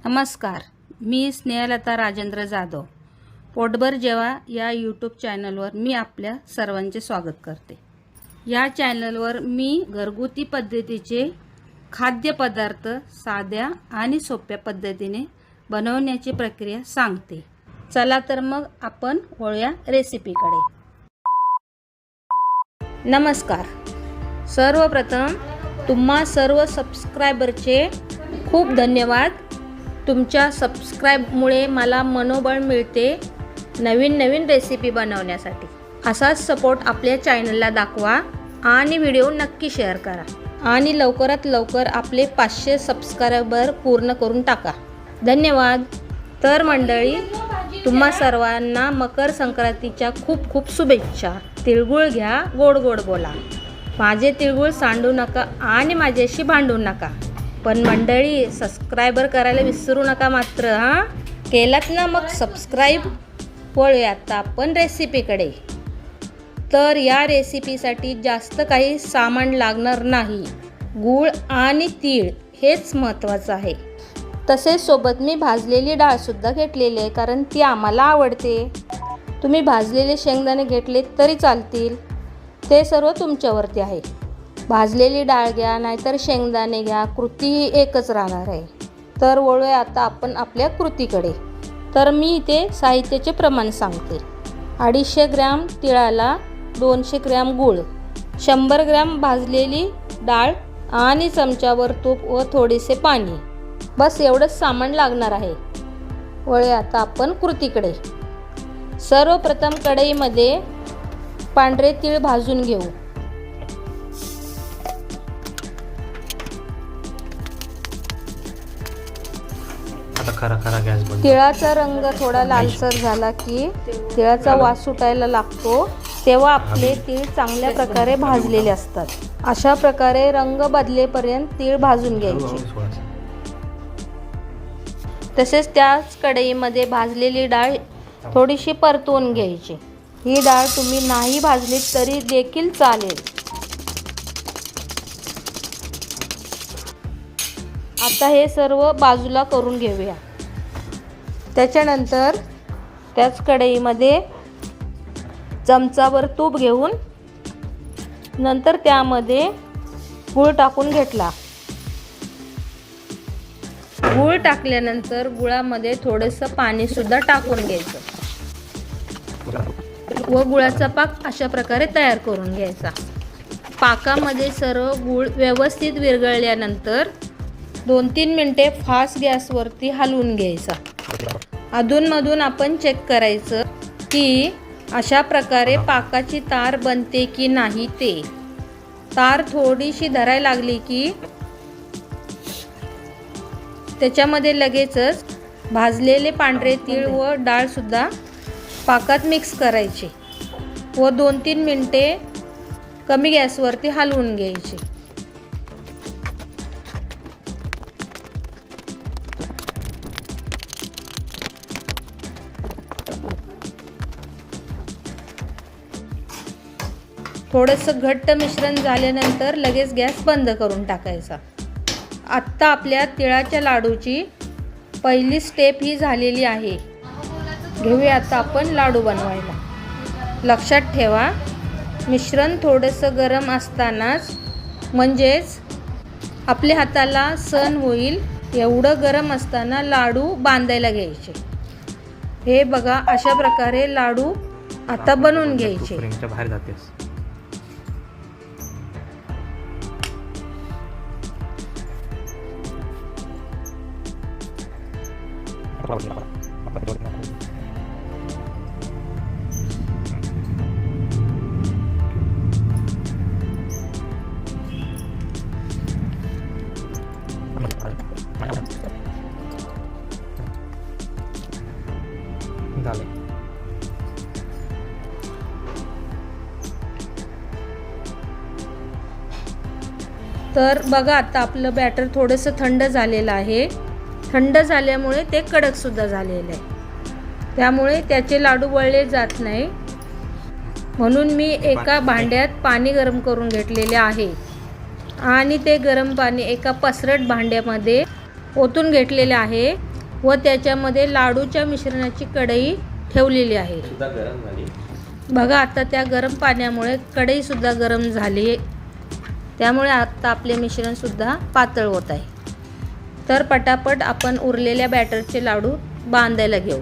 नमस्कार, मी स्नेहलता राजेंद्र जाधव. पोटभर जेवा या यूट्यूब चॅनलवर मी आपल्या सर्वांचे स्वागत करते. या चॅनलवर मी घरगुती पद्धतीचे खाद्यपदार्थ साध्या आणि सोप्या पद्धतीने बनवण्याची प्रक्रिया सांगते. चला तर मग आपण वळूया रेसिपीकडे. नमस्कार. सर्वप्रथम तुम्हा सर्व सबस्क्रायबरचे खूप धन्यवाद. तुमच्या सबस्क्राईबमुळे मला मनोबळ मिळते नवीन रेसिपी बनवण्यासाठी. असाच सपोर्ट आपल्या चॅनलला दाखवा आणि व्हिडिओ नक्की शेअर करा आणि लवकरात लवकर आपले 500 सबस्क्रायबर पूर्ण करून टाका. धन्यवाद. तर मंडळी, तुम्हा सर्वांना मकर संक्रांतीच्या खूप खूप शुभेच्छा. तिळगुळ घ्या, गोड गोड बोला. माझे तिळगुळ सांडू नका आणि माझ्याशी भांडू नका. पण मंडळी, सबस्क्रायबर करायला विसरू नका मात्र. केलात ना मग सबस्क्राईब. वळूया आता आपण रेसिपीकडे. तर या रेसिपीसाठी जास्त काही सामान लागणार नाही. गूळ आणि तीळ हेच महत्त्वाचं आहे. तसेच सोबत मी भाजलेली डाळसुद्धा घेतलेली आहे, कारण ती आम्हाला आवडते. तुम्ही भाजलेले शेंगदाणे घेतले तरी चालतील, ते सर्व तुमच्यावरती आहे. भाजलेली डाळ घ्या नाहीतर शेंगदाणे घ्या, कृती ही एकच राहणार आहे. तर वळूया आता आपण आपल्या कृतीकडे. तर मी इथे साहित्याचे प्रमाण सांगते. 250 ग्रॅम तिळाला 200 ग्रॅम गूळ, 100 ग्रॅम भाजलेली डाळ आणि चमच्यावर तूप व थोडेसे पाणी. बस एवढंच सामान लागणार आहे. वळूया आता आपण कृतीकडे. सर्वप्रथम कढईमध्ये पांढरे तीळ भाजून घेऊ. तिळाचा रंग थोडा लालसर झाला की तिळाचा वास सुटायला लागतो, तेव्हा आपले तीळ चांगल्या प्रकारे भाजलेले असतात. अशा प्रकारे रंग बदलेपर्यंत तीळ भाजून घ्यायचे. तसेच त्याच कढईमध्ये भाजलेली डाळ थोडीशी परतवून घ्यायची. ही डाळ तुम्ही नाही भाजली तरी देखील चालेल. आता हे सर्व बाजूला करून घेऊया. त्याच्यानंतर त्याच कढईमध्ये चमचाभर तूप घेऊन नंतर त्यामध्ये गूळ टाकून घेतला. गूळ टाकल्यानंतर गुळामध्ये थोडंसं पाणीसुद्धा टाकून घ्यायचं व गुळाचा पाक अशा प्रकारे तयार करून घ्यायचा. पाकामध्ये सर्व गूळ व्यवस्थित विरघळल्यानंतर 2-3 मिनिटे फास्ट गॅसवरती हलवून घ्यायचा. अधूनमधून आपण चेक करायचं की अशा प्रकारे पाकाची तार बनते की नाही ते. तार थोडीशी धरायला लागली की त्याच्यामध्ये लगेचच भाजलेले पांढरे तीळ व डाळसुद्धा पाकात मिक्स करायचे व 2-3 मिनिटे कमी गॅसवरती हलवून घ्यायचे. थोडंसं घट्ट मिश्रण झाल्यानंतर लगेच गॅस बंद करून टाकायचा. आत्ता आपल्या तिळाच्या लाडूची पहिली स्टेप ही झालेली आहे. घेऊया आता आपण लाडू बनवायला. लक्षात ठेवा, मिश्रण थोडंसं गरम असतानाच, म्हणजेच आपल्या हाताला सहन होईल एवढं गरम असताना लाडू बांधायला घ्यायचे. हे बघा, अशा प्रकारे लाडू आता बनवून घ्यायचे. बाहेर जातेस. तर बघा, आता आपलं बॅटर थोडंसं थंड झालेलं आहे. थंड झाल्यामुळे ते कडकसुद्धा झालेलं आहे, त्यामुळे त्याचे लाडू वळले जात नाही. म्हणून मी एका भांड्यात पाणी गरम करून घेतलेले आहे आणि ते गरम पाणी एका पसरट भांड्यामध्ये ओतून घेतलेले आहे व त्याच्यामध्ये लाडूच्या मिश्रणाची कढई ठेवलेली आहे. सुद्धा गरम झाली. बघा आता त्या गरम पाण्यामुळे कढईसुद्धा गरम झाली, त्यामुळे आता आपले मिश्रणसुद्धा पातळ होत आहे. तर पटापट आपण उरलेल्या बॅटरचे लाडू बांधायला घेऊ.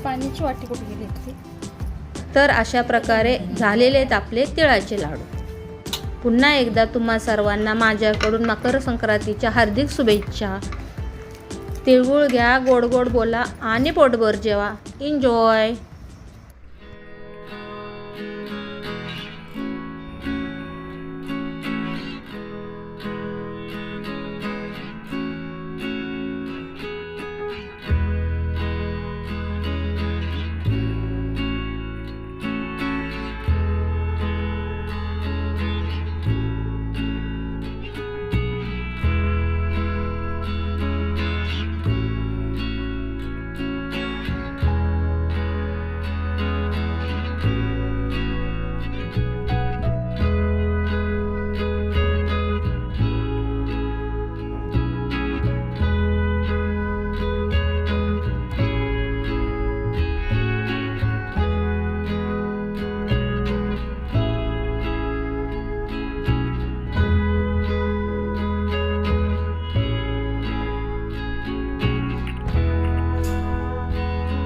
पाण्याची वाटी कुठे गेली होती? तर अशा प्रकारे झालेले आहेत आपले तिळाचे लाडू. पुन्हा एकदा तुम्हा सर्वांना माझ्याकडून मकर संक्रांतीच्या हार्दिक शुभेच्छा. तिळगुळ घ्या, गोड गोड बोला आणि पोटभर जेवा. एन्जॉय.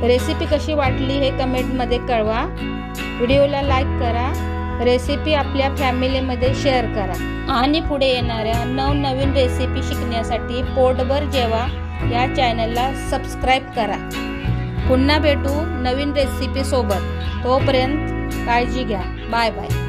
रेसिपी कशी वाटली हे कमेंटमध्ये कळवा. व्हिडिओला लाईक करा, रेसिपी आपल्या फॅमिलीमध्ये शेअर करा आणि पुढे येणाऱ्या नवनवीन रेसिपी शिकण्यासाठी पोटभर जेवा या चॅनलला सबस्क्राईब करा. पुन्हा भेटू नवीन रेसिपी सोबत. तोपर्यंत काळजी घ्या. Bye bye.